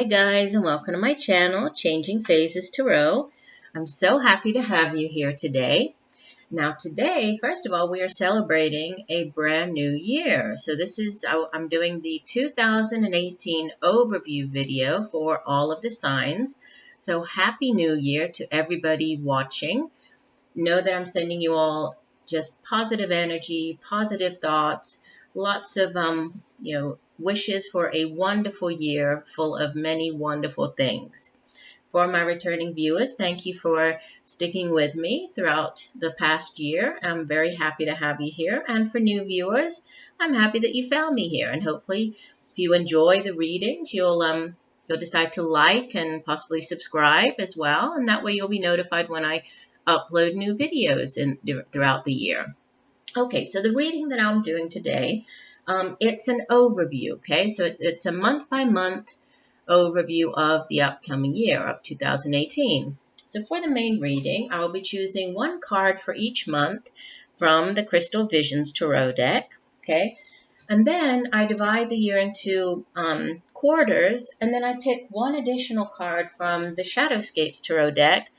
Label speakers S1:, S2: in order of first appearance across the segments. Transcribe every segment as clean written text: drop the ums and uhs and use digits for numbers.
S1: Hi guys, and welcome to my channel, Changing Phases Tarot. I'm so happy to have you here today. Now today, first of all, we are celebrating a brand new year. So I'm doing the 2018 overview video for all of the signs. So happy new year to everybody watching. Know that I'm sending you all just positive energy, positive thoughts, lots of wishes for a wonderful year full of many wonderful things. For my returning viewers, thank you for sticking with me throughout the past year. I'm very happy to have you here. And for new viewers, I'm happy that you found me here. And hopefully, if you enjoy the readings, you'll decide to like and possibly subscribe as well. And that way you'll be notified when I upload new videos throughout the year. Okay, so the reading that I'm doing today, it's an overview, okay? So it's a month-by-month overview of the upcoming year of 2018. So for the main reading, I'll be choosing one card for each month from the Crystal Visions Tarot deck, okay? And then I divide the year into quarters, and then I pick one additional card from the Shadowscapes Tarot deck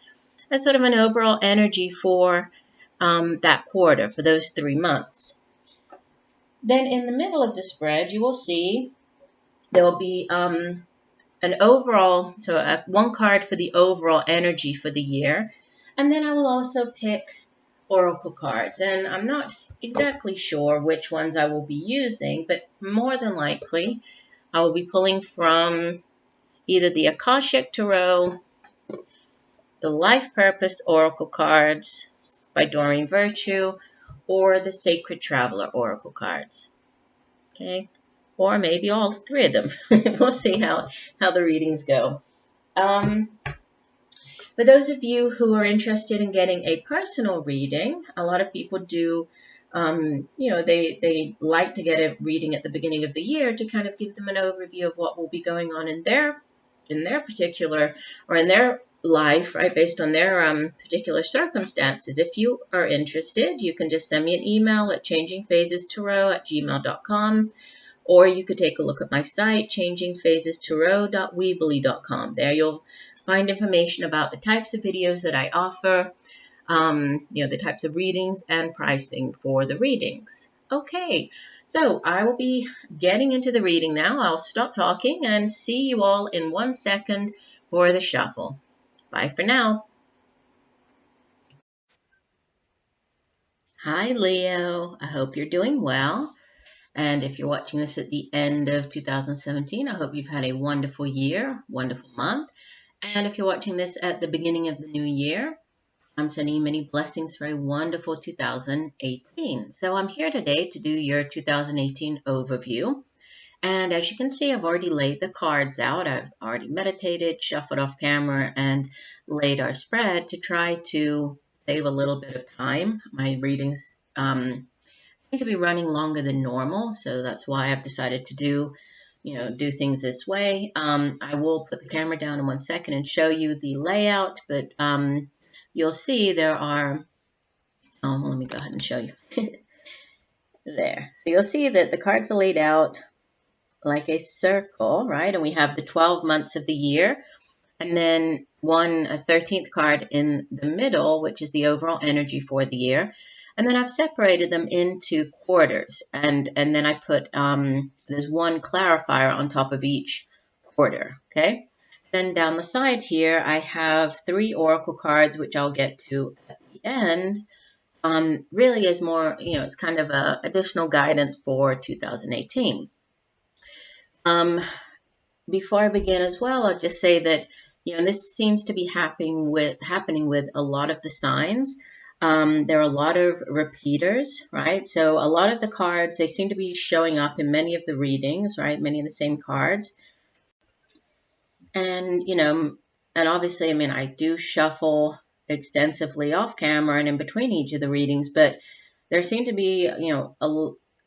S1: as sort of an overall energy for that quarter, for those 3 months. Then in the middle of the spread, you will see there will be an overall, one card for the overall energy for the year. And then I will also pick oracle cards. And I'm not exactly sure which ones I will be using, but more than likely I will be pulling from either the Akashic Tarot, the Life Purpose Oracle cards by Doreen Virtue, or the Sacred Traveler Oracle cards. Okay, or maybe all 3 of them. We'll see how the readings go. For those of you who are interested in getting a personal reading, a lot of people do, they like to get a reading at the beginning of the year to kind of give them an overview of what will be going on in their particular, or in their life, right, based on their particular circumstances. If you are interested, you can just send me an email at changingphasestarot@gmail.com, or you could take a look at my site, changingphasestarot.weebly.com. There you'll find information about the types of videos that I offer, the types of readings and pricing for the readings. Okay, so I will be getting into the reading now. I'll stop talking and see you all in 1 second for the shuffle. Bye for now. Hi, Leo. I hope you're doing well. And if you're watching this at the end of 2017, I hope you've had a wonderful year, wonderful month. And if you're watching this at the beginning of the new year, I'm sending you many blessings for a wonderful 2018. So I'm here today to do your 2018 overview. And as you can see, I've already laid the cards out. I've already meditated, shuffled off camera, and laid our spread to try to save a little bit of time. My readings seem to be running longer than normal, so that's why I've decided to do things this way. I will put the camera down in 1 second and show you the layout, but you'll see there are, let me go ahead and show you. There. You'll see that the cards are laid out like a circle, right? And we have the 12 months of the year, and then a 13th card in the middle, which is the overall energy for the year. And then I've separated them into quarters, and then I put, there's one clarifier on top of each quarter, okay? Then down the side here, I have 3 oracle cards, which I'll get to at the end. Really is more, it's kind of a additional guidance for 2018. Before I begin as well, I'll just say that, this seems to be happening with a lot of the signs. There are a lot of repeaters, right? So a lot of the cards, they seem to be showing up in many of the readings, right? Many of the same cards. And, and obviously, I do shuffle extensively off camera and in between each of the readings, but there seem to be,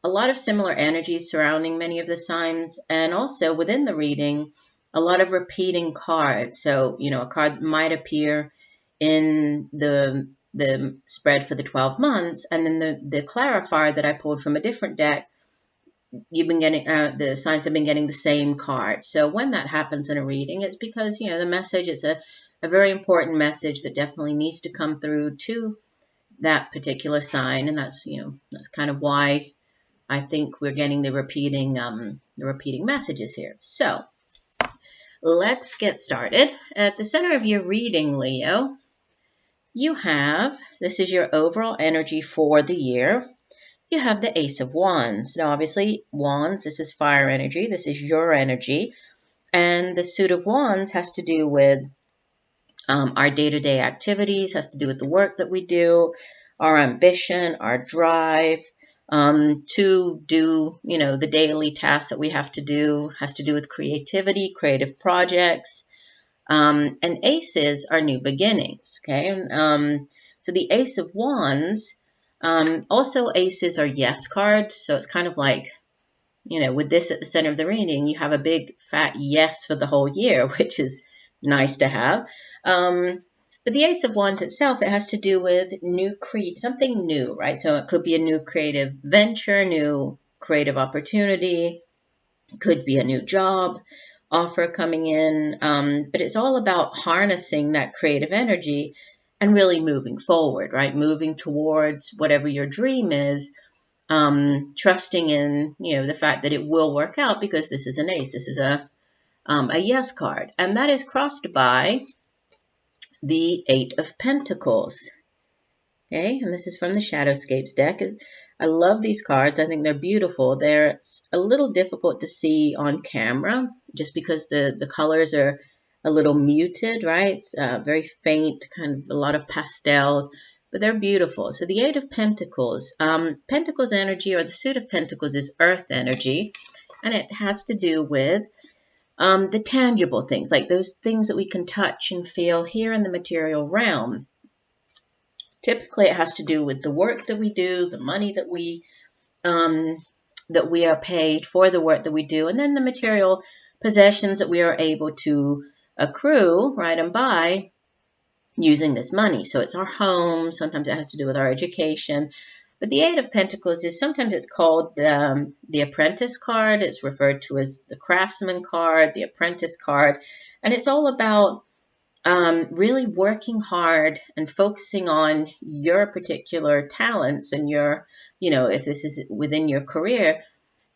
S1: a lot of similar energies surrounding many of the signs, and also within the reading, a lot of repeating cards. So, a card might appear in the spread for the 12 months, and then the clarifier that I pulled from a different deck you've been getting the signs have been getting the same card. So when that happens in a reading, it's because the message is a very important message that definitely needs to come through to that particular sign, and that's that's kind of why I think we're getting the repeating messages here. So let's get started. At the center of your reading, Leo, you have, this is your overall energy for the year. You have the Ace of Wands. Now, obviously, Wands, this is fire energy. This is your energy. And the suit of Wands has to do with our day-to-day activities, has to do with the work that we do, our ambition, our drive to do, the daily tasks that we have to do, has to do with creativity, creative projects. And aces are new beginnings, okay? So the Ace of Wands, also aces are yes cards, so it's kind of like, with this at the center of the reading, you have a big fat yes for the whole year, which is nice to have. But the Ace of Wands itself, it has to do with something new, right? So it could be a new creative venture, new creative opportunity, could be a new job offer coming in, but it's all about harnessing that creative energy and really moving forward, right? Moving towards whatever your dream is, trusting in, the fact that it will work out because this is an ace. This is a yes card, and that is crossed by the Eight of Pentacles. Okay, and this is from the Shadowscapes deck. I love these cards. I think they're beautiful. They're a little difficult to see on camera just because the colors are a little muted, right? It's very faint, kind of a lot of pastels, but they're beautiful. So the Eight of Pentacles, Pentacles energy, or the suit of Pentacles, is earth energy, and it has to do with the tangible things, like those things that we can touch and feel here in the material realm. Typically, it has to do with the work that we do, the money that we are paid for the work that we do, and then the material possessions that we are able to accrue, right, and buy using this money. So it's our home. Sometimes it has to do with our education. But the Eight of Pentacles is, sometimes it's called the apprentice card. It's referred to as the craftsman card, the apprentice card. And it's all about really working hard and focusing on your particular talents and your, if this is within your career,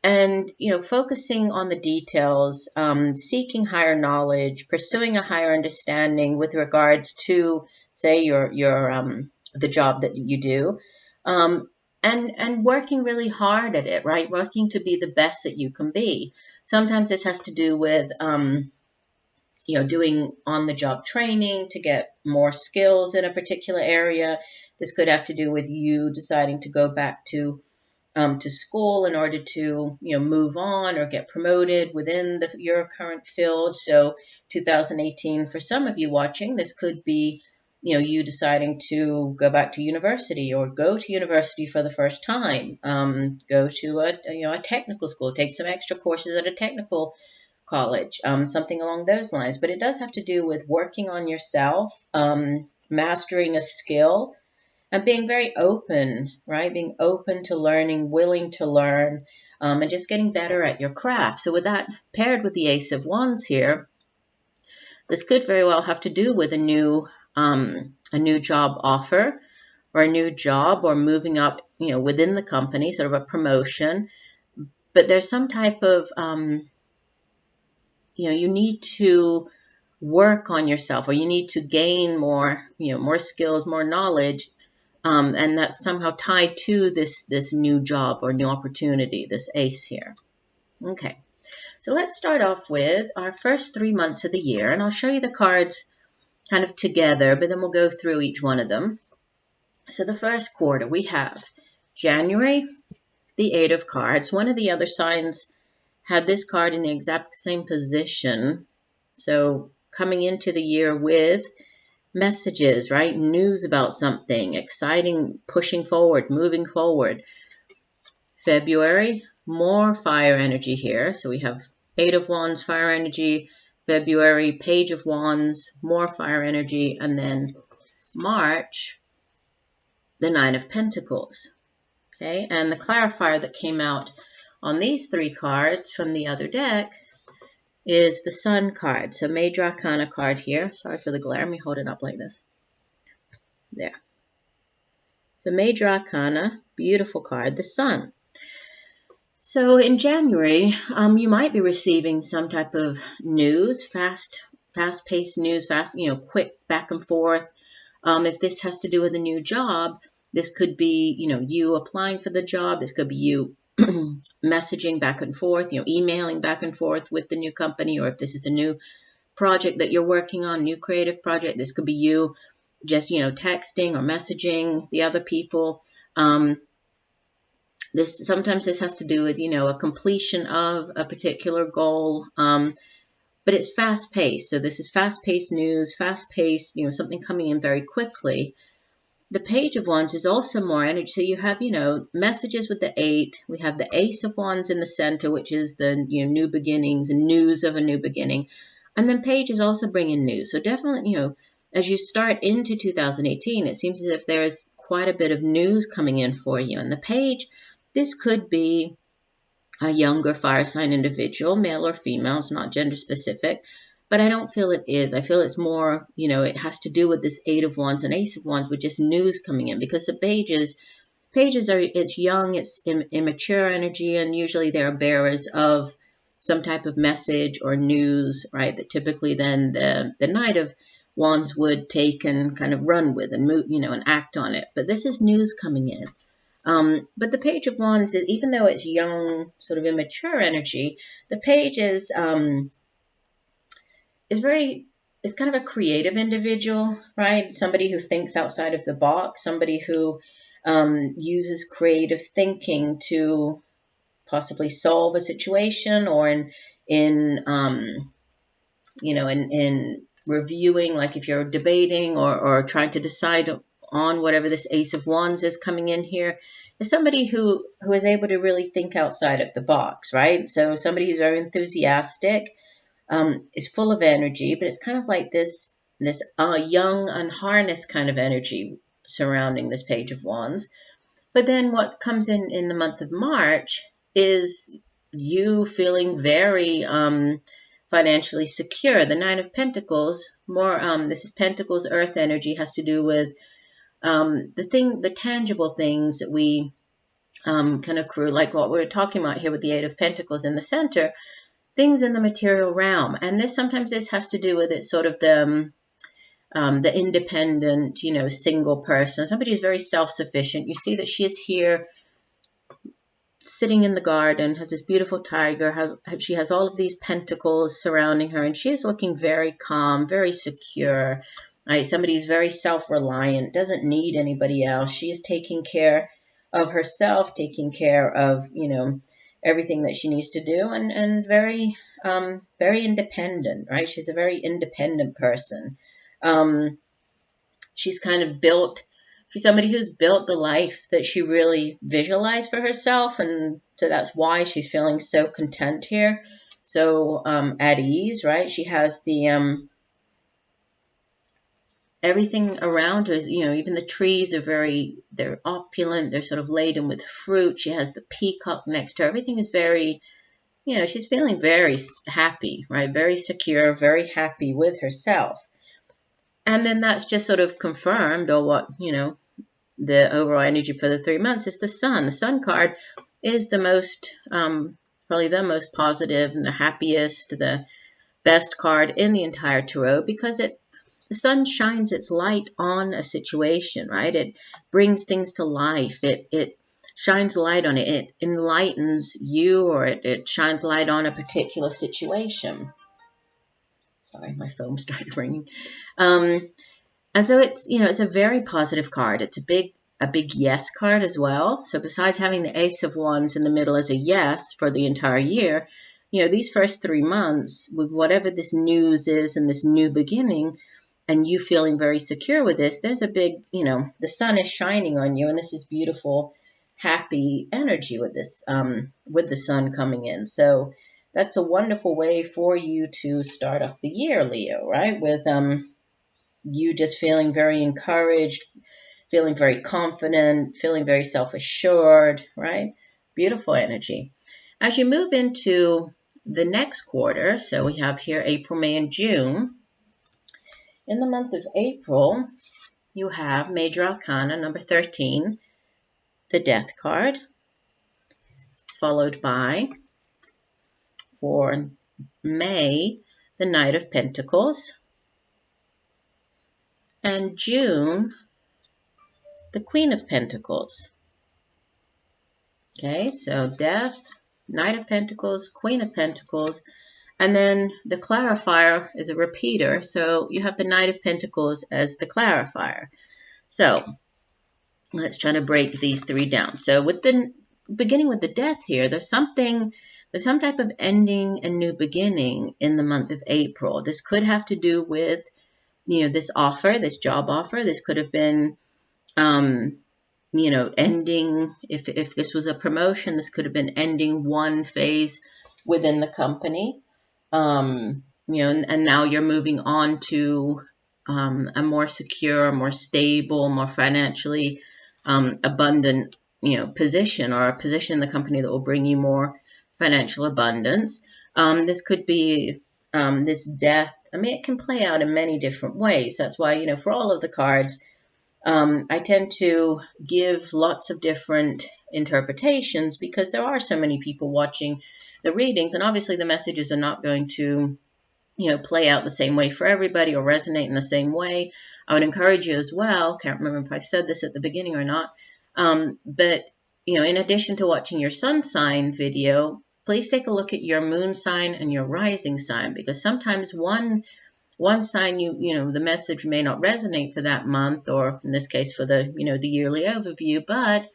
S1: and, focusing on the details, seeking higher knowledge, pursuing a higher understanding with regards to, say, the job that you do, and working really hard at it, right? Working to be the best that you can be. Sometimes this has to do with, doing on-the-job training to get more skills in a particular area. This could have to do with you deciding to go back to school in order to, move on or get promoted within your current field. So 2018, for some of you watching, this could be, you deciding to go back to university or go to university for the first time, go to a technical school, take some extra courses at a technical college, something along those lines. But it does have to do with working on yourself, mastering a skill, and being very open, right? Being open to learning, willing to learn, and just getting better at your craft. So with that, paired with the Ace of Wands here, this could very well have to do with a new job offer, or a new job, or moving up, within the company, sort of a promotion. But there's some type of, you need to work on yourself, or you need to gain more, more skills, more knowledge. And that's somehow tied to this new job or new opportunity, this ace here. Okay, so let's start off with our first 3 months of the year, and I'll show you the cards kind of together, but then we'll go through each one of them. So the first quarter, we have January, the Eight of Cards. One of the other signs had this card in the exact same position. So coming into the year with messages, right? News about something exciting, pushing forward, moving forward. February, more fire energy here. So we have Eight of Wands, fire energy. February, Page of Wands, more fire energy. And then March, the Nine of Pentacles. Okay, and the clarifier that came out on these 3 cards from the other deck is the Sun card. So Major Arcana card here. Sorry for the glare. Let me hold it up like this. There. So Major Arcana, beautiful card, the Sun. So in January, you might be receiving some type of news, fast-paced news, quick back and forth. If this has to do with a new job, this could be, you applying for the job. This could be you messaging back and forth, emailing back and forth with the new company, or if this is a new project that you're working on, new creative project, this could be you just, texting or messaging the other people. Sometimes this has to do with, a completion of a particular goal, but it's fast-paced. So this is fast-paced news, fast-paced, something coming in very quickly. The Page of Wands is also more energy. So you have, messages with the 8. We have the Ace of Wands in the center, which is the new beginnings and news of a new beginning. And then Page is also bringing news. So definitely, as you start into 2018, it seems as if there's quite a bit of news coming in for you. And the Page, this could be a younger fire sign individual, male or female. It's not gender specific. But I don't feel it is. I feel it's more, it has to do with this 8 of Wands and Ace of Wands with just news coming in. Because the pages it's young, it's immature energy, and usually they're bearers of some type of message or news, right? That typically then the Knight of Wands would take and kind of run with and move, and act on it. But this is news coming in. But the Page of Wands, even though it's young, sort of immature energy, the Page is kind of a creative individual, right? Somebody who thinks outside of the box, somebody who uses creative thinking to possibly solve a situation, or in reviewing, like if you're debating or trying to decide on whatever this Ace of Wands is coming in here, is somebody who is able to really think outside of the box, right? So somebody who's very enthusiastic, is full of energy, but it's kind of like this young, unharnessed kind of energy surrounding this Page of Wands. But then what comes in the month of March is you feeling very financially secure. The 9 of Pentacles, this is Pentacles, earth energy, has to do with the tangible things that we can accrue, like what we're talking about here with the 8 of Pentacles in the center. Things in the material realm, and sometimes this has to do with it, sort of the independent, single person, somebody who's very self-sufficient. You see that she is here, sitting in the garden, has this beautiful tiger. She has all of these pentacles surrounding her, and she is looking very calm, very secure. Right? Somebody who's very self-reliant, doesn't need anybody else. She is taking care of herself, taking care of, everything that she needs to do, and very, very independent, right? She's a very independent person. She's somebody who's built the life that she really visualized for herself, and so that's why she's feeling so content here, so at ease, right? She has the everything around her is, even the trees they're opulent, they're sort of laden with fruit. She has the peacock next to her. Everything is very, she's feeling very happy, right? Very secure, very happy with herself. And then that's just sort of confirmed, or what, the overall energy for the 3 months is the Sun. The Sun card is the most, probably the most positive and the happiest, the best card in the entire tarot, because the Sun shines its light on a situation, right? It brings things to life. It shines light on it. It enlightens you, or it shines light on a particular situation. Sorry, my phone started ringing. And so it's a very positive card. It's a big yes card as well. So besides having the Ace of Wands in the middle as a yes for the entire year, these first 3 months, with whatever this news is and this new beginning, and you feeling very secure with this, there's a big, the Sun is shining on you, and this is beautiful, happy energy with this, with the Sun coming in. So that's a wonderful way for you to start off the year, Leo, right? With you just feeling very encouraged, feeling very confident, feeling very self-assured, right? Beautiful energy. As you move into the next quarter, so we have here April, May, and June. In the month of April, you have Major Arcana number 13, the Death card, followed by, for May, the Knight of Pentacles, and June, the Queen of Pentacles. Okay, so Death, Knight of Pentacles, Queen of Pentacles, and then the clarifier is a repeater, so you have the Knight of Pentacles as the clarifier. So let's try to break these three down. So with the beginning with the Death here, there's some type of ending and new beginning in the month of April. This could have to do with, this offer, this job offer. This could have been, ending, if this was a promotion, this could have been ending one phase within the company. And now you're moving on to a more secure, more stable, more financially abundant, position, or a position in the company that will bring you more financial abundance. This could be this death. I mean, it can play out in many different ways. That's why, for all of the cards, I tend to give lots of different interpretations because there are so many people watching the readings, and obviously the messages are not going to, play out the same way for everybody or resonate in the same way. I would encourage you as well, can't remember if I said this at the beginning or not, but, in addition to watching your sun sign video, please take a look at your moon sign and your rising sign, because sometimes one sign, the message may not resonate for that month, or in this case for the, the yearly overview, but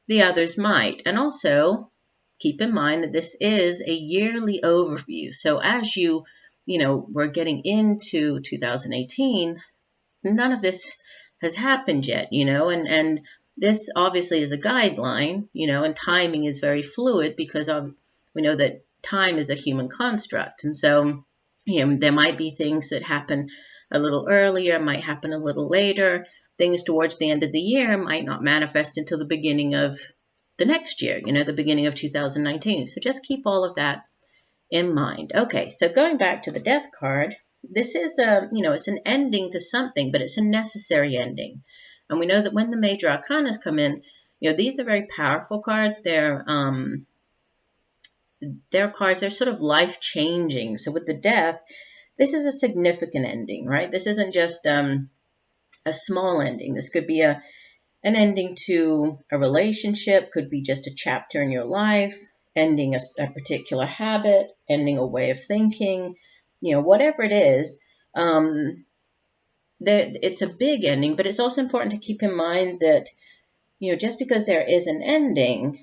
S1: the others might. And also keep in mind that this is a yearly overview. So as we're getting into 2018, none of this has happened yet, and this obviously is a guideline, and timing is very fluid because we know that time is a human construct. And so, there might be things that happen a little earlier, might happen a little later. Things towards the end of the year might not manifest until the beginning of the next year, the beginning of 2019. So just keep all of that in mind. Okay, so going back to the Death card, this is it's an ending to something, but it's a necessary ending. And we know that when the major arcanas come in, these are very powerful cards. They're cards, they're sort of life-changing. So with the Death, this is a significant ending, right? This isn't just a small ending. This could be an ending to a relationship, could be just a chapter in your life, ending a particular habit, ending a way of thinking, whatever it is. It's a big ending, but it's also important to keep in mind that, just because there is an ending,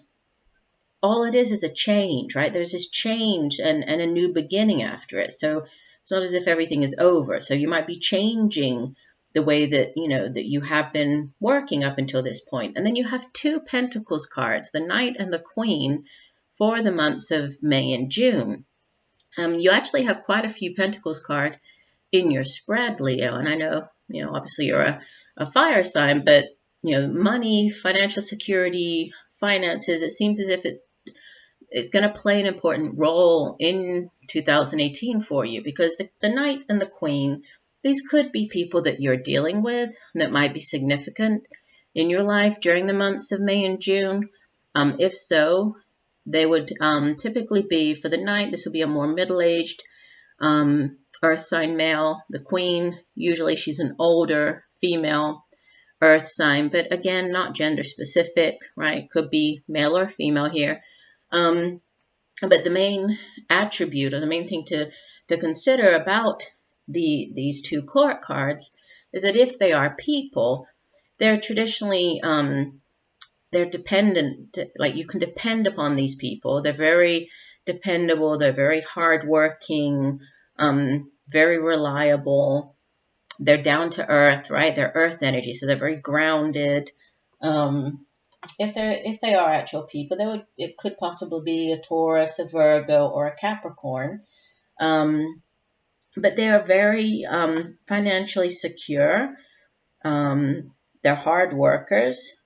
S1: all it is a change, right? There's this change and a new beginning after it. So it's not as if everything is over. So you might be changing the way that, that you have been working up until this point. And then you have two Pentacles cards, the Knight and the Queen, for the months of May and June. You actually have quite a few Pentacles card in your spread, Leo. And I know, obviously you're a fire sign, but, money, financial security, finances, it seems as if it's going to play an important role in 2018 for you, because the Knight and the Queen, these could be people that you're dealing with that might be significant in your life during the months of May and June. If so, they would typically be, for the Knight, this would be a more middle-aged earth sign male. The Queen, usually she's an older female earth sign, but again, not gender specific, right? Could be male or female here. But the main attribute, or the main thing to consider about these two court cards is that if they are people, they're traditionally, they're dependent, like you can depend upon these people. They're very dependable. They're very hardworking, very reliable. They're down to earth, right? They're earth energy, so they're very grounded. If they are actual people, it could possibly be a Taurus, a Virgo, or a Capricorn. But they are very financially secure. They're hard workers,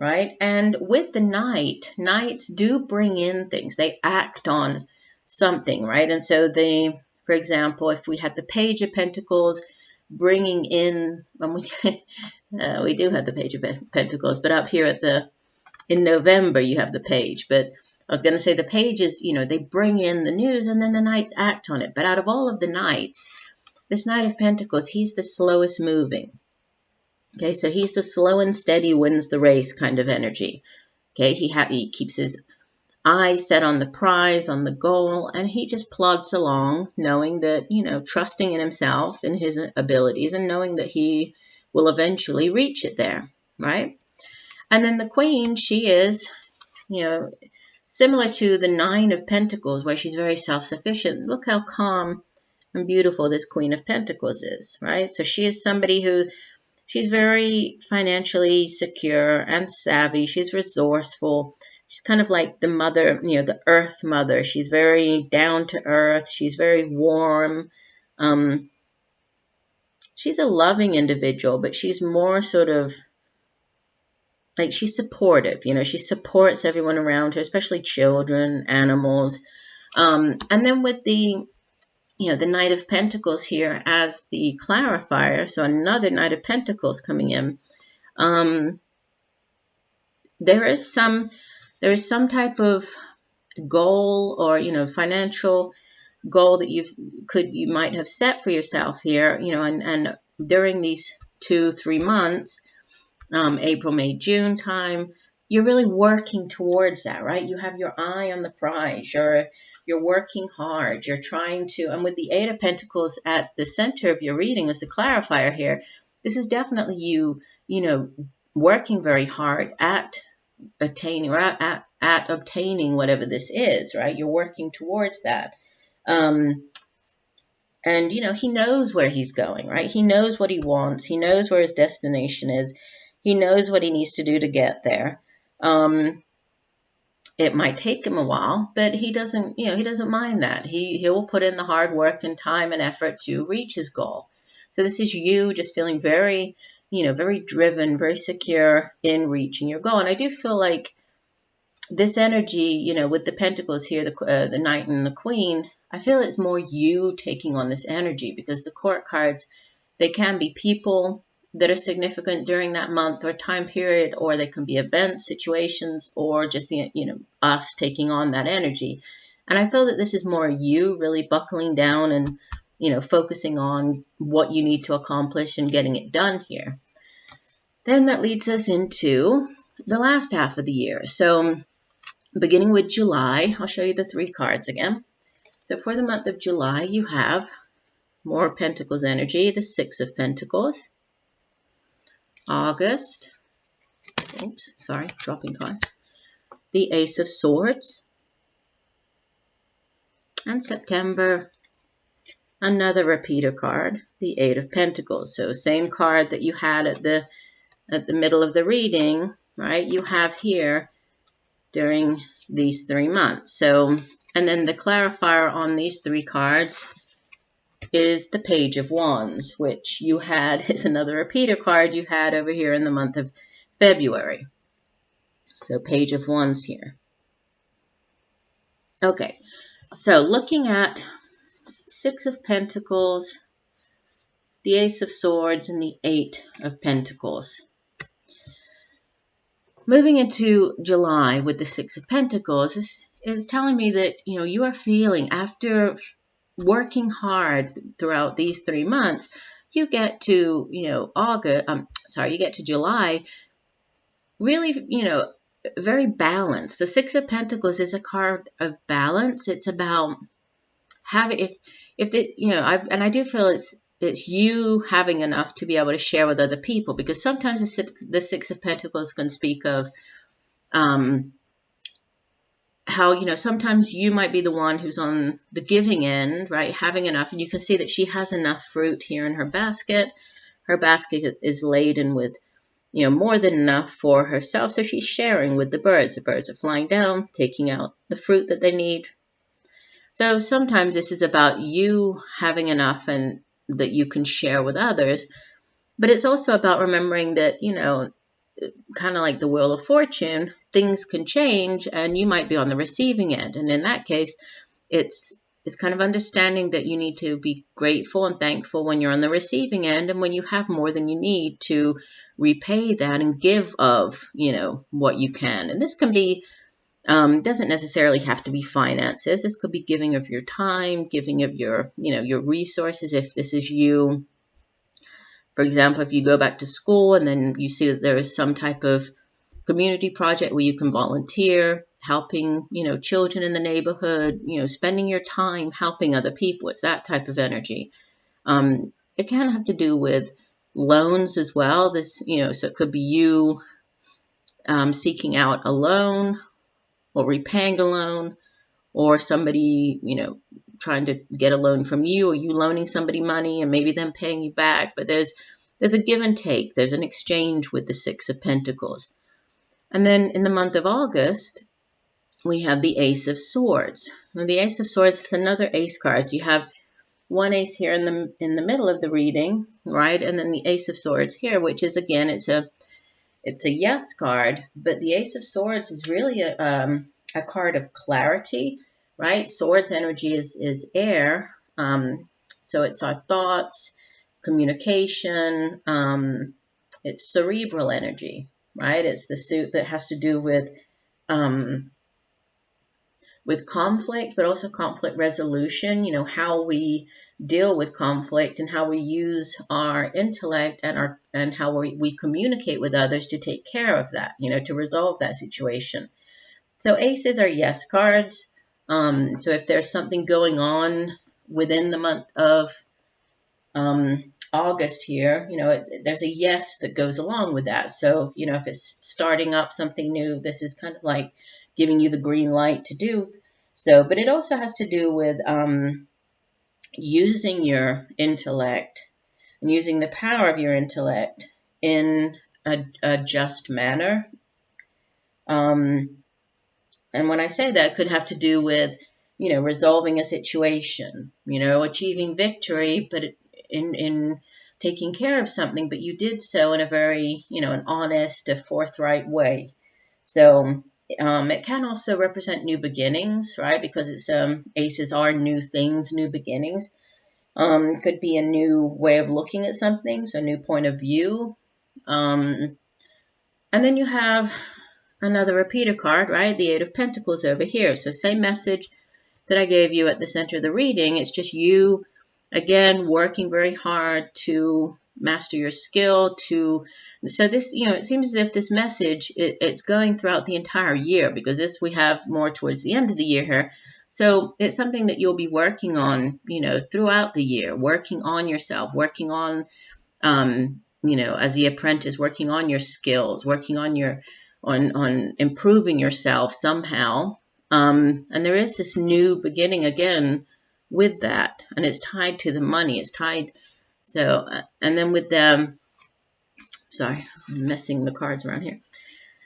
S1: right? And with the Knight, Knights do bring in things. They act on something, right? And so they, for example, if we had the Page of Pentacles bringing in, we do have the Page of Pentacles, but up here in November, you have the Page. But I was going to say the Pages, they bring in the news and then the Knights act on it. But out of all of the Knights, this Knight of Pentacles, he's the slowest moving. Okay, so he's the slow and steady wins the race kind of energy. Okay, he keeps his eyes set on the prize, on the goal, and he just plods along, knowing that, trusting in himself and his abilities and knowing that he will eventually reach it there, right? And then the Queen, she is, similar to the Nine of Pentacles, where she's very self-sufficient. Look how calm and beautiful this Queen of Pentacles is, right? So she is somebody she's very financially secure and savvy. She's resourceful. She's kind of like the mother, the earth mother. She's very down to earth. She's very warm. She's a loving individual, but she's more sort of like she's supportive. She supports everyone around her, especially children, animals. And then with the Knight of Pentacles here as the clarifier, so another Knight of Pentacles coming in. There is some type of goal or financial goal that you might have set for yourself here, and during these 2-3 months, April, May, June time, you're really working towards that, right? You have your eye on the prize. You're working hard. You're trying to, and with the Eight of Pentacles at the center of your reading as a clarifier here, this is definitely you, working very hard at attaining or at obtaining whatever this is, right? You're working towards that. And, he knows where he's going, right? He knows what he wants. He knows where his destination is. He knows what he needs to do to get there. It might take him a while, but he doesn't mind that. He will put in the hard work and time and effort to reach his goal. So this is you just feeling very, very driven, very secure in reaching your goal. And I do feel like this energy, with the Pentacles here, the Knight and the Queen, I feel it's more you taking on this energy, because the Court cards, they can be people that are significant during that month or time period, or they can be events, situations, or just, us taking on that energy. And I feel that this is more you really buckling down and, focusing on what you need to accomplish and getting it done here. Then that leads us into the last half of the year. So beginning with July, I'll show you the 3 cards again. So for the month of July, you have more Pentacles energy, the 6 of Pentacles. August, dropping cards. The Ace of Swords. And September, another repeater card, the 8 of Pentacles. So same card that you had at the middle of the reading, right? You have here during these 3 months. So, and then the clarifier on these 3 cards is the Page of Wands, which you had, is another repeater card you had over here in the month of February. So Page of Wands here. Okay, so looking at 6 of Pentacles, the Ace of Swords, and the 8 of Pentacles. Moving into July with the 6 of Pentacles is telling me that, you are feeling, after working hard throughout these 3 months, you get to, you get to July, really, very balanced. The 6 of Pentacles is a card of balance. It's about having, I do feel it's you having enough to be able to share with other people, because sometimes the 6 of Pentacles can speak of how, sometimes you might be the one who's on the giving end, right? Having enough, and you can see that she has enough fruit here in her basket. Her basket is laden with, more than enough for herself. So she's sharing with the birds. The birds are flying down, taking out the fruit that they need. So sometimes this is about you having enough and that you can share with others. But it's also about remembering that, kind of like the Wheel of Fortune, things can change and you might be on the receiving end. And in that case, it's kind of understanding that you need to be grateful and thankful when you're on the receiving end, and when you have more than you need to repay that and give of, what you can. And this can be, doesn't necessarily have to be finances. This could be giving of your time, giving of your, your resources. If this is you, for example, if you go back to school and then you see that there is some type of community project where you can volunteer, helping, children in the neighborhood, spending your time helping other people. It's that type of energy. It can have to do with loans as well. This, so it could be you seeking out a loan or repaying a loan, or somebody, trying to get a loan from you, or you loaning somebody money and maybe them paying you back. But there's a give and take. There's an exchange with the Six of Pentacles. And then in the month of August, we have the Ace of Swords. Now, the Ace of Swords is another ace card. So you have one ace here in the middle of the reading, right? And then the Ace of Swords here, which is, again, it's a yes card, but the Ace of Swords is really a card of clarity, right? Swords energy is air, so it's our thoughts, communication, it's cerebral energy, right? It's the suit that has to do with conflict, but also conflict resolution, how we deal with conflict and how we use our intellect and how we communicate with others to take care of that, to resolve that situation. So aces are yes cards. So if there's something going on within the month of August here, there's a yes that goes along with that. So, if it's starting up something new, this is kind of like giving you the green light to do so. But it also has to do with using your intellect and using the power of your intellect in a just manner. And when I say that, it could have to do with, resolving a situation, achieving victory, but in taking care of something, but you did so in a very, an honest, a forthright way. So it can also represent new beginnings, right? Because it's aces are new things, new beginnings. Could be a new way of looking at something, so a new point of view. And then you have another repeater card, right? The Eight of Pentacles over here. So same message that I gave you at the center of the reading. It's just you, again, working very hard to master your skill. So this, it seems as if this message, it's going throughout the entire year, because this we have more towards the end of the year here. So it's something that you'll be working on, throughout the year, working on yourself, working on, as the apprentice, working on your skills, working on on improving yourself somehow. And there is this new beginning again with that, and it's tied to the money. It's tied. So, and then with the, sorry, I'm messing the cards around here.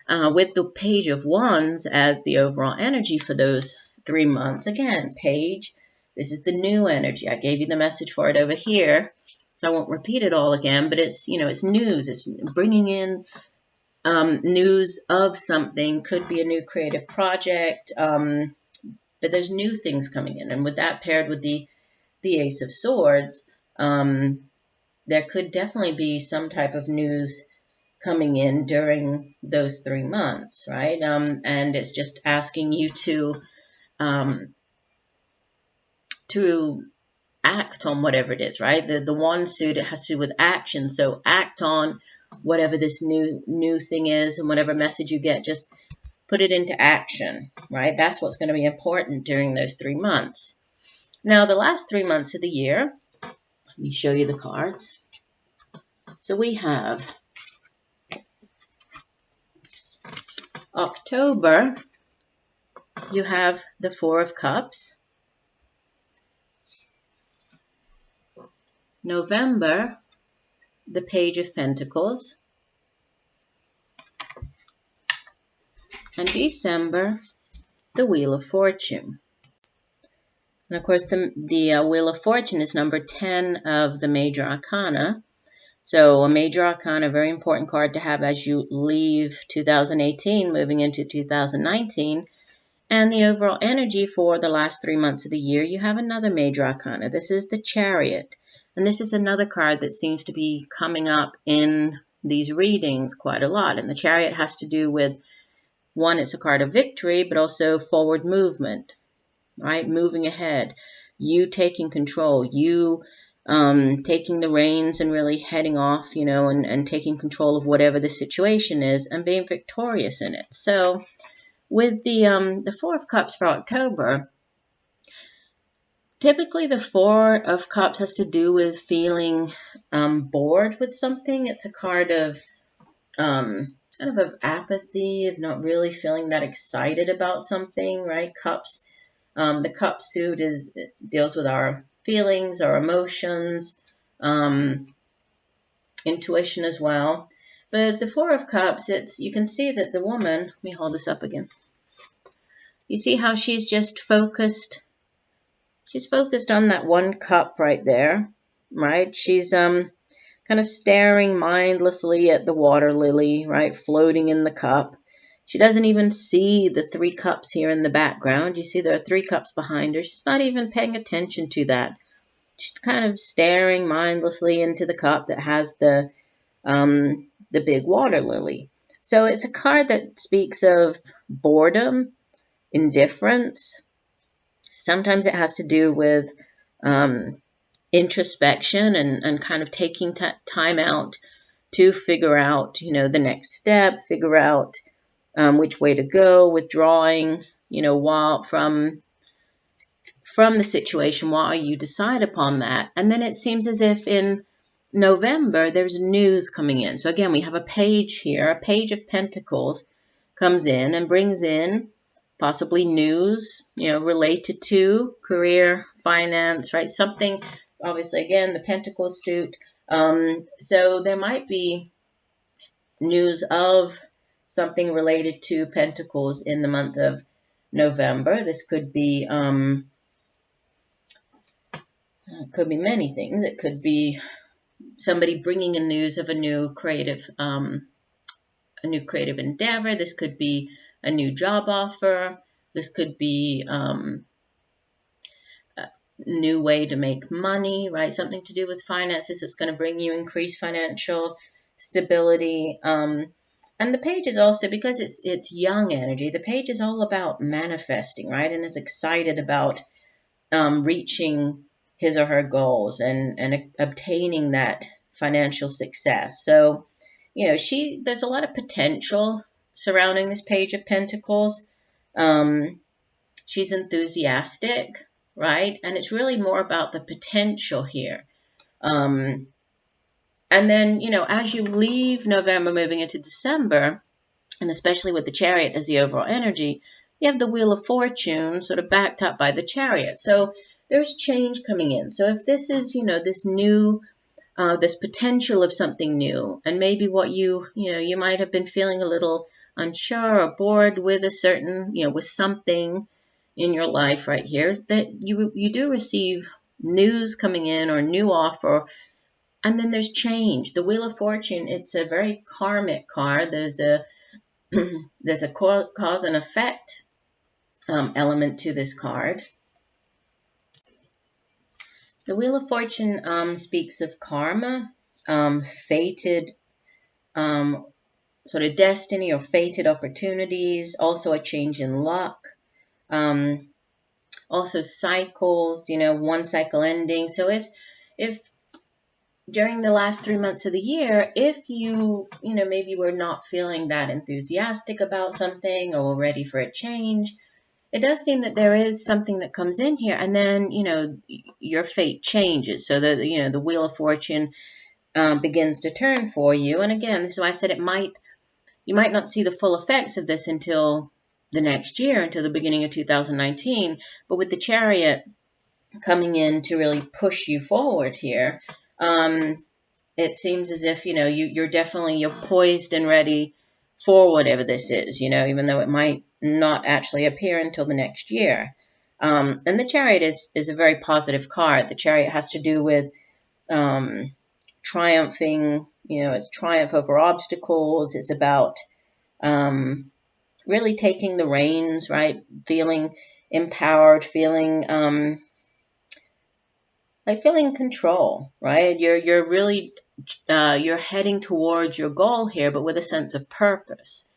S1: With the Page of Wands as the overall energy for those 3 months. Again, Page, this is the new energy. I gave you the message for it over here, so I won't repeat it all again, but it's, it's news. It's bringing in news of something. Could be a new creative project, but there's new things coming in. And with that paired with the Ace of Swords, there could definitely be some type of news coming in during those 3 months, right? And it's just asking you to act on whatever it is, right? The wand suit, it has to do with action. So act on whatever this new thing is, and whatever message you get, just put it into action, right? That's what's going to be important during those 3 months. Now, the last 3 months of the year, let me show you the cards. So we have October, you have the Four of Cups. November, the Page of Pentacles. And December, the Wheel of Fortune. And of course, the Wheel of Fortune is number 10 of the Major Arcana. So a major arcana, a very important card to have as you leave 2018, moving into 2019. And the overall energy for the last 3 months of the year, you have another major arcana. This is the Chariot. And this is another card that seems to be coming up in these readings quite a lot. And the Chariot has to do with, one, it's a card of victory, but also forward movement, right? Moving ahead, you taking control, you taking the reins and really heading off, and taking control of whatever the situation is and being victorious in it. So with the Four of Cups for October, typically the Four of Cups has to do with feeling bored with something. It's a card of kind of apathy, of not really feeling that excited about something, right? Cups. The cup suit deals with our feelings, our emotions, intuition as well. But the Four of Cups, you can see that the woman, let me hold this up again. You see how she's just focused? She's focused on that one cup right there, right? She's kind of staring mindlessly at the water lily, right, floating in the cup. She doesn't even see the 3 cups here in the background. You see there are 3 cups behind her. She's not even paying attention to that. She's kind of staring mindlessly into the cup that has the big water lily. So it's a card that speaks of boredom, indifference. Sometimes it has to do with introspection and kind of taking time out to figure out, the next step, figure out which way to go, withdrawing, while from the situation while you decide upon that. And then it seems as if in November there's news coming in. So again, we have a page here, a page of pentacles comes in and brings in possibly news, related to career, finance, right? Something, obviously, again, the pentacles suit. So there might be news of something related to pentacles in the month of November. This could be many things. It could be somebody bringing in news of a new creative endeavor. This could be a new job offer. This could be a new way to make money, right? Something to do with finances that's going to bring you increased financial stability. And the page is also, because it's young energy, the page is all about manifesting, right? And is excited about reaching his or her goals and obtaining that financial success. So, there's a lot of potential surrounding this page of pentacles. She's enthusiastic, right? And it's really more about the potential here. And then, as you leave November moving into December, and especially with the Chariot as the overall energy, you have the Wheel of Fortune sort of backed up by the Chariot. So there's change coming in. So if this is, this new, this potential of something new, and maybe what you might have been feeling a little unsure or bored with a certain, with something in your life right here, that you do receive news coming in or new offer. And then there's change. The Wheel of Fortune, it's a very karmic card. There's a cause and effect element to this card. The Wheel of Fortune speaks of karma, fated sort of destiny or fated opportunities, also a change in luck, also cycles, one cycle ending. So if during the last 3 months of the year, if you maybe were not feeling that enthusiastic about something or ready for a change, it does seem that there is something that comes in here, and then, your fate changes. So the Wheel of Fortune begins to turn for you. And again, this is why I said you might not see the full effects of this until the next year, until the beginning of 2019. But with the Chariot coming in to really push you forward here, it seems as if, you're poised and ready for whatever this is, even though it might not actually appear until the next year. And the Chariot is a very positive card. The Chariot has to do with triumphing, it's triumph over obstacles. It's about really taking the reins, right? Feeling empowered, feeling like feeling in control, right? You're really you're heading towards your goal here, but with a sense of purpose.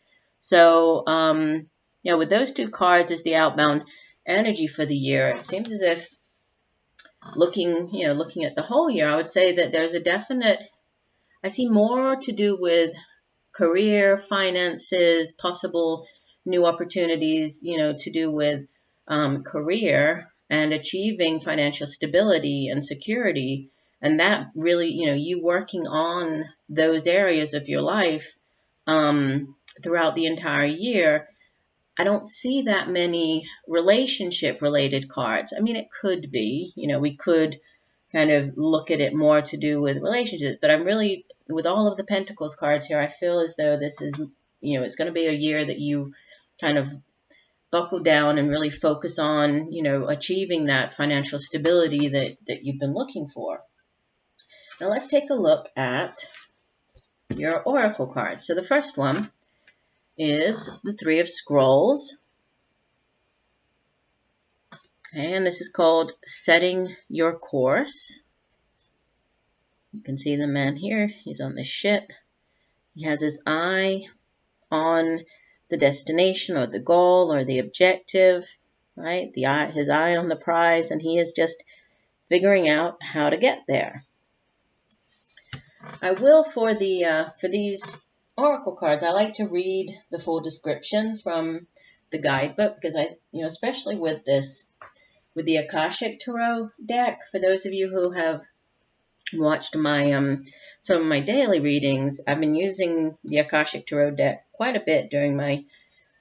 S1: So, with those two cards as the outbound energy for the year, it seems as if looking at the whole year, I would say that there's a definite, I see more to do with career, finances, possible new opportunities, to do with career and achieving financial stability and security. And that really, you working on those areas of your life throughout the entire year. I don't see that many relationship related cards. I mean, it could be, we could kind of look at it more to do with relationships, but I'm really, with all of the Pentacles cards here, I feel as though this is, it's going to be a year that you kind of buckle down and really focus on, achieving that financial stability that you've been looking for. Now let's take a look at your Oracle cards. So the first one is the Three of Scrolls. And this is called Setting Your Course. You can see the man here. He's on the ship. He has his eye on the destination or the goal or the objective, right? His eye on the prize, and he is just figuring out how to get there. I will, for these Oracle cards, I like to read the full description from the guidebook, because especially with the Akashic Tarot deck, for those of you who have watched my some of my daily readings, I've been using the Akashic Tarot deck quite a bit during my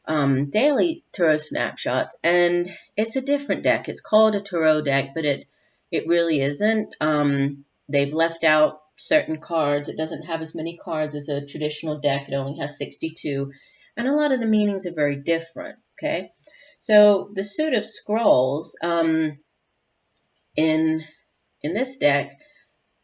S1: daily tarot snapshots, and it's a different deck. It's called a tarot deck, but it really isn't. They've left out certain cards. It doesn't have as many cards as a traditional deck. It only has 62, and a lot of the meanings are very different. Okay, so the suit of scrolls in this deck,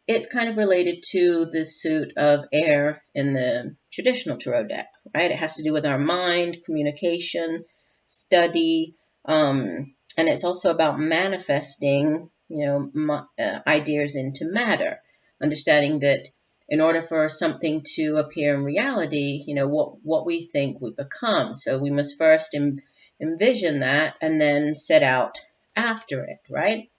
S1: it's kind of related to the suit of air in the traditional tarot deck, right? It has to do with our mind, communication, study, and it's also about manifesting, ideas into matter, understanding that in order for something to appear in reality, what we think we become. So we must first envision that and then set out after it, right?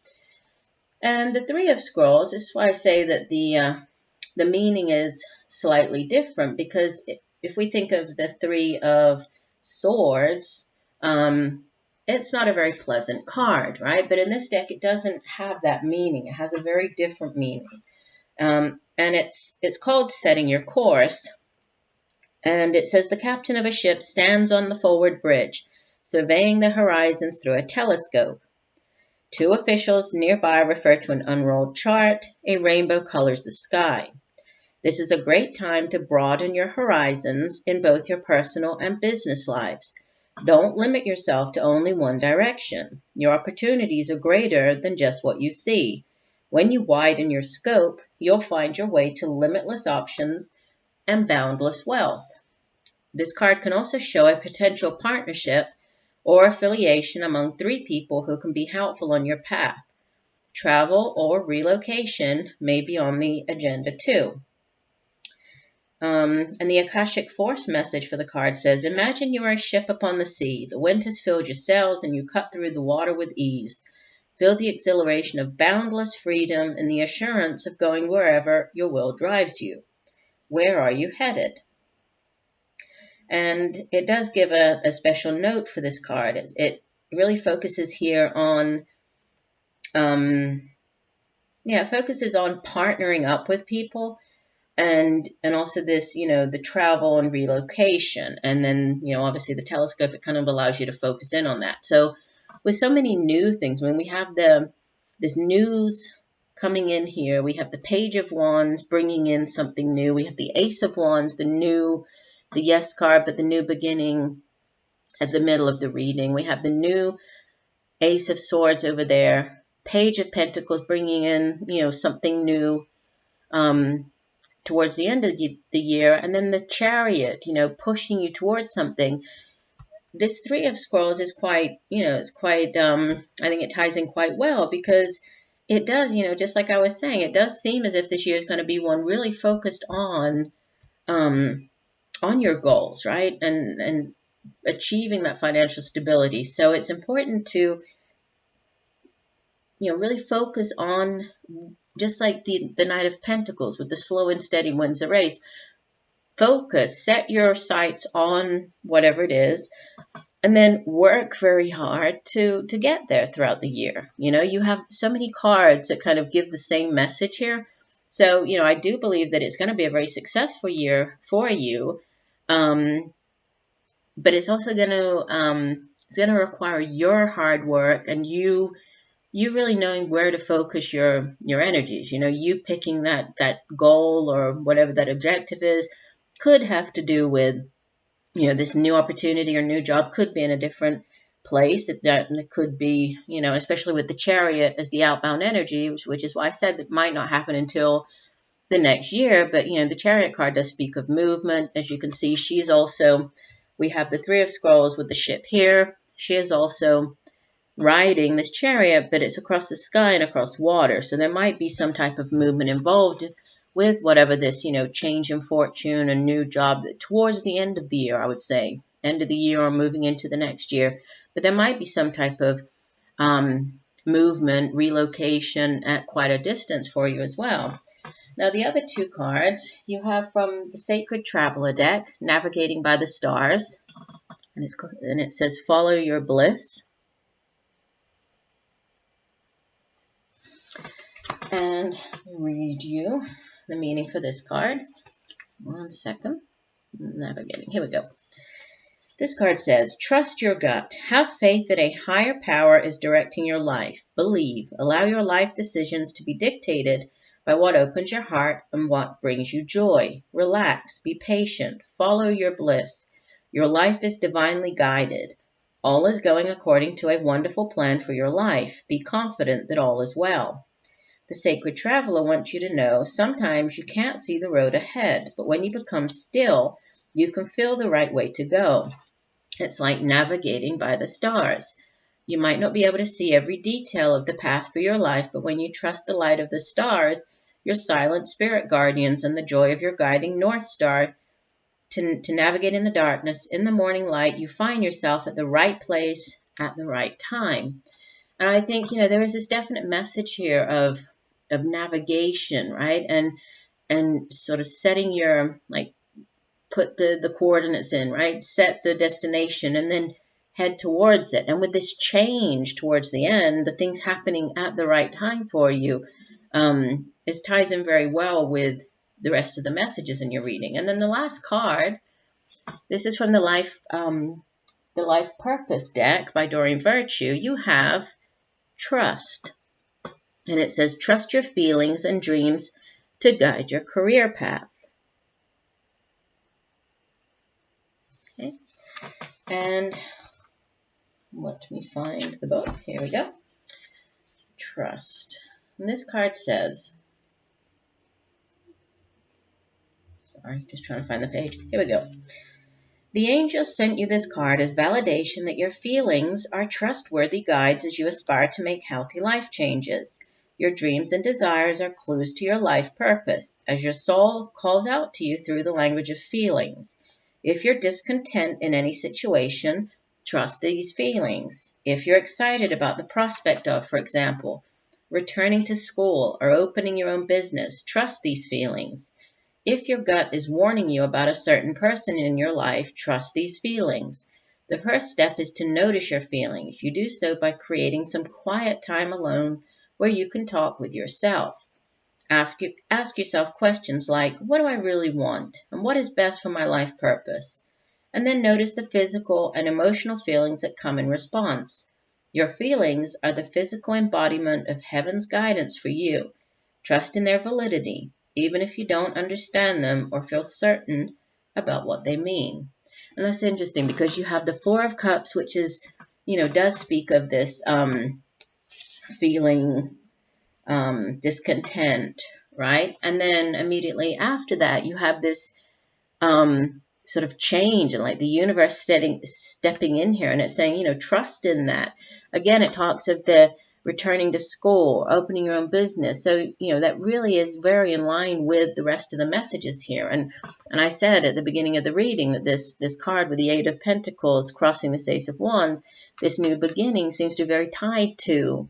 S1: And the Three of Scrolls, this is why I say that the meaning is slightly different, because if we think of the Three of Swords, it's not a very pleasant card, right? But in this deck, it doesn't have that meaning. It has a very different meaning. And it's called Setting Your Course. And it says, the captain of a ship stands on the forward bridge, surveying the horizons through a telescope. Two officials nearby refer to an unrolled chart. A rainbow colors the sky. This is a great time to broaden your horizons in both your personal and business lives. Don't limit yourself to only one direction. Your opportunities are greater than just what you see. When you widen your scope, you'll find your way to limitless options and boundless wealth. This card can also show a potential partnership or affiliation among three people who can be helpful on your path. Travel or relocation may be on the agenda too. And the Akashic Force message for the card says, imagine you are a ship upon the sea. The wind has filled your sails and you cut through the water with ease. Feel the exhilaration of boundless freedom and the assurance of going wherever your will drives you. Where are you headed? And it does give a special note for this card. It really focuses here on, it focuses on partnering up with people, and also this, the travel and relocation. And then, obviously the telescope, it kind of allows you to focus in on that. So with so many new things, when we have this news coming in here, we have the Page of Wands bringing in something new. We have the Ace of Wands, the yes card, but the new beginning at the middle of the reading. We have the new Ace of Swords over there. Page of Pentacles bringing in, something new. towards the end of the year, and then the Chariot, pushing you towards something. This Three of Scrolls is quite, it's quite, I think it ties in quite well, because it does, just like I was saying, it does seem as if this year is going to be one really focused on your goals, right? And achieving that financial stability. So it's important to, really focus on, just like the Knight of Pentacles with the slow and steady wins the race. Focus, set your sights on whatever it is, and then work very hard to get there throughout the year. You have so many cards that kind of give the same message here. So, I do believe that it's going to be a very successful year for you. But it's also going to require your hard work, and you really knowing where to focus your energies. You picking that goal or whatever that objective is could have to do with, this new opportunity or new job could be in a different place. It could be, especially with the Chariot as the outbound energy, which is why I said that might not happen until the next year. But, the Chariot card does speak of movement. As you can see, we have the Three of Scrolls with the ship here. She is also riding this chariot, but it's across the sky and across water. So there might be some type of movement involved with whatever this, change in fortune, a new job towards the end of the year, I would say, end of the year or moving into the next year. But there might be some type of movement, relocation at quite a distance for you as well. Now, the other two cards you have from the Sacred Traveler deck, Navigating by the Stars, and it says, Follow Your Bliss. And read you the meaning for this card. One second. Navigating. Here we go. This card says, Trust your gut. Have faith that a higher power is directing your life. Believe. Allow your life decisions to be dictated by what opens your heart and what brings you joy. Relax. Be patient. Follow your bliss. Your life is divinely guided. All is going according to a wonderful plan for your life. Be confident that all is well. The Sacred Traveler wants you to know sometimes you can't see the road ahead, but when you become still, you can feel the right way to go. It's like navigating by the stars. You might not be able to see every detail of the path for your life, but when you trust the light of the stars, your silent spirit guardians, and the joy of your guiding North Star to navigate in the darkness, in the morning light, you find yourself at the right place at the right time. And I think, there is this definite message here of navigation, right? And sort of setting your, put the coordinates in, right? Set the destination and then head towards it. And with this change towards the end, the things happening at the right time for you, this ties in very well with the rest of the messages in your reading. And then the last card, this is from the Life Purpose deck by Doreen Virtue. You have Trust. And it says, Trust your feelings and dreams to guide your career path. Okay. And let me find the book. Here we go. Trust. And this card says, sorry, just trying to find the page. Here we go. The angels sent you this card as validation that your feelings are trustworthy guides as you aspire to make healthy life changes. Your dreams and desires are clues to your life purpose, as your soul calls out to you through the language of feelings. If you're discontent in any situation, trust these feelings. If you're excited about the prospect of, for example, returning to school or opening your own business, trust these feelings. If your gut is warning you about a certain person in your life, trust these feelings. The first step is to notice your feelings. You do so by creating some quiet time alone where you can talk with yourself. Ask yourself questions like, what do I really want? And what is best for my life purpose? And then notice the physical and emotional feelings that come in response. Your feelings are the physical embodiment of heaven's guidance for you. Trust in their validity, even if you don't understand them or feel certain about what they mean. And that's interesting because you have the Four of Cups, which is, does speak of this feeling discontent right? And then immediately after that, you have this sort of change and like the universe stepping in here, and it's saying, trust in that. Again, it talks of the returning to school, opening your own business. So, that really is very in line with the rest of the messages here. And I said at the beginning of the reading that this card with the Eight of Pentacles crossing this Ace of Wands, this new beginning seems to be very tied to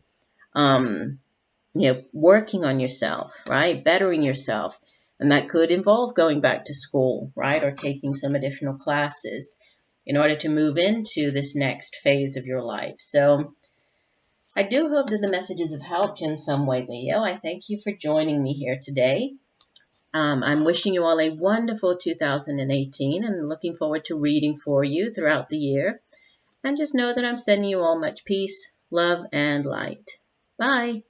S1: working on yourself, right? Bettering yourself. And that could involve going back to school, right? Or taking some additional classes in order to move into this next phase of your life. So I do hope that the messages have helped you in some way, Leo. I thank you for joining me here today. I'm wishing you all a wonderful 2018 and looking forward to reading for you throughout the year. And just know that I'm sending you all much peace, love, and light. Bye.